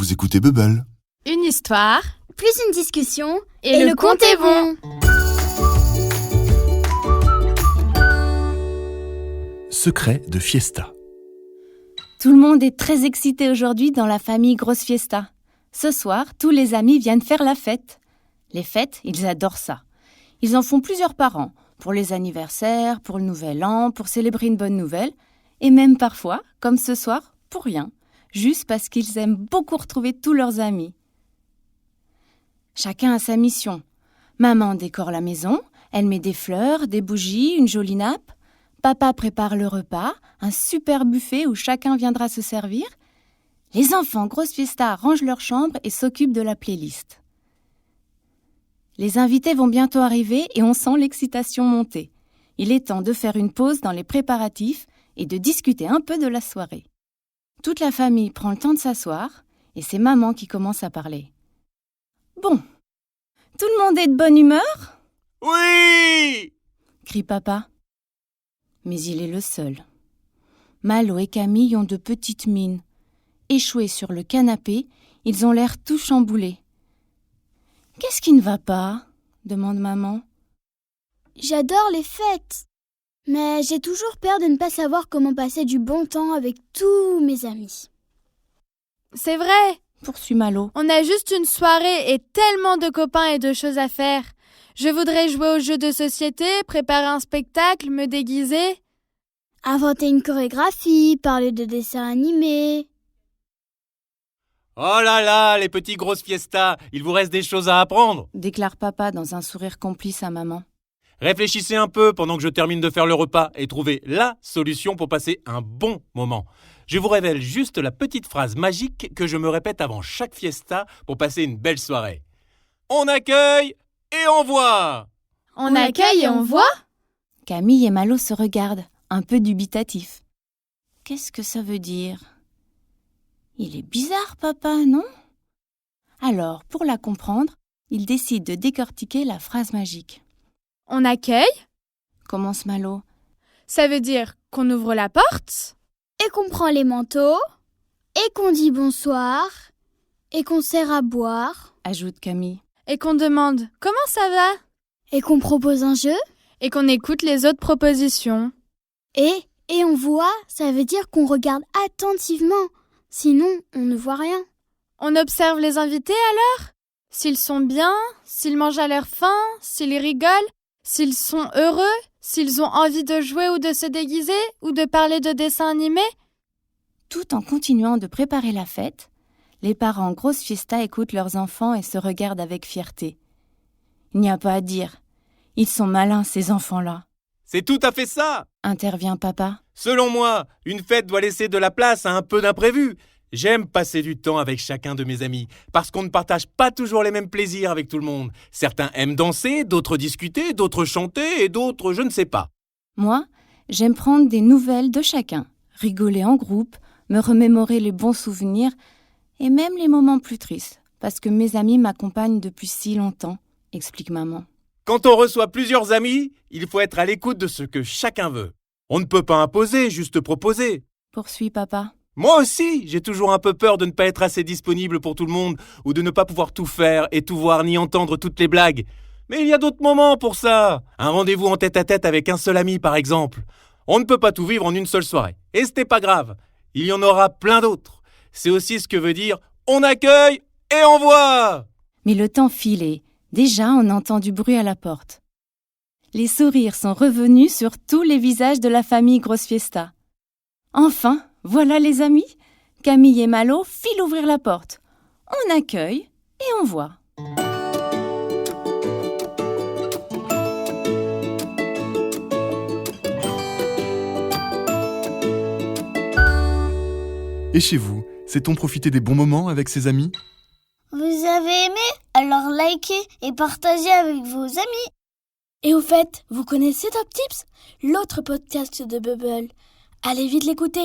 vous écoutez Bubble. Une histoire, plus une discussion, et le conte est bon. Secret de Fiesta. Tout le monde est très excité aujourd'hui dans la famille Grosse Fiesta. Ce soir, tous les amis viennent faire la fête. Les fêtes, ils adorent ça. Ils en font plusieurs par an, pour les anniversaires, pour le nouvel an, pour célébrer une bonne nouvelle, et même parfois, comme ce soir, pour rien, juste parce qu'ils aiment beaucoup retrouver tous leurs amis. Chacun a sa mission. Maman décore la maison, elle met des fleurs, des bougies, une jolie nappe. Papa prépare le repas, un super buffet où chacun viendra se servir. Les enfants Grosse Fiesta rangent leur chambre et s'occupent de la playlist. Les invités vont bientôt arriver et on sent l'excitation monter. Il est temps de faire une pause dans les préparatifs et de discuter un peu de la soirée. Toute la famille prend le temps de s'asseoir et c'est maman qui commence à parler. Bon, tout le monde est de bonne humeur ? Oui ! Crie papa. Mais il est le seul. Malo et Camille ont de petites mines. Échoués sur le canapé, ils ont l'air tout chamboulés. « Qu'est-ce qui ne va pas ?» demande maman. J'adore les fêtes, mais j'ai toujours peur de ne pas savoir comment passer du bon temps avec tous mes amis. C'est vrai, Poursuit Malo. on a juste une soirée et tellement de copains et de choses à faire. Je voudrais jouer aux jeux de société, préparer un spectacle, me déguiser. Inventer une chorégraphie, parler de dessins animés. Oh là là, les petits grosses fiestas, il vous reste des choses à apprendre. Déclare papa dans un sourire complice à maman. Réfléchissez un peu pendant que je termine de faire le repas et trouvez la solution pour passer un bon moment. Je vous révèle juste la petite phrase magique que je me répète avant chaque fiesta pour passer une belle soirée. On accueille et on voit. On accueille et on voit. Camille et Malo se regardent, un peu dubitatifs. Qu'est-ce que ça veut dire ? Il est bizarre, papa, non ? Alors, pour la comprendre, ils décident de décortiquer la phrase magique. On accueille, Commence Malo. ça veut dire qu'on ouvre la porte. Et qu'on prend les manteaux, et qu'on dit bonsoir, et qu'on sert à boire, Ajoute Camille. Et qu'on demande « Comment ça va ?» et qu'on propose un jeu. et qu'on écoute les autres propositions. Et on voit, ça veut dire qu'on regarde attentivement. Sinon, on ne voit rien. On observe les invités alors ? S'ils sont bien, s'ils mangent à leur faim, s'ils rigolent, s'ils sont heureux, s'ils ont envie de jouer ou de se déguiser ou de parler de dessins animés. Tout en continuant de préparer la fête, les parents Grosse Fiesta écoutent leurs enfants et se regardent avec fierté. Il n'y a pas à dire. Ils sont malins, ces enfants-là, C'est tout à fait ça. intervient papa. Selon moi, une fête doit laisser de la place à un peu d'imprévu. J'aime passer du temps avec chacun de mes amis, parce qu'on ne partage pas toujours les mêmes plaisirs avec tout le monde. Certains aiment danser, d'autres discuter, d'autres chanter et d'autres je ne sais pas. Moi, j'aime prendre des nouvelles de chacun, rigoler en groupe, me remémorer les bons souvenirs et même les moments plus tristes, parce que mes amis m'accompagnent depuis si longtemps, explique maman. Quand on reçoit plusieurs amis, il faut être à l'écoute de ce que chacun veut. On ne peut pas imposer, juste proposer. Poursuit papa. Moi aussi, j'ai toujours un peu peur de ne pas être assez disponible pour tout le monde ou de ne pas pouvoir tout faire et tout voir ni entendre toutes les blagues. Mais il y a d'autres moments pour ça. Un rendez-vous en tête-à-tête avec un seul ami, par exemple. On ne peut pas tout vivre en une seule soirée. Et ce n'est pas grave. Il y en aura plein d'autres. C'est aussi ce que veut dire « on accueille et on voit ». Mais le temps file et, déjà, on entend du bruit à la porte. Les sourires sont revenus sur tous les visages de la famille Grosse Fiesta. Enfin, voilà les amis, Camille et Malo filent ouvrir la porte. On accueille et on voit. Et chez vous, sait-on profiter des bons moments avec ses amis ? Vous avez aimé ? Alors likez et partagez avec vos amis. Et au fait, vous connaissez Top Tips, l'autre podcast de Bubble. Allez vite l'écouter,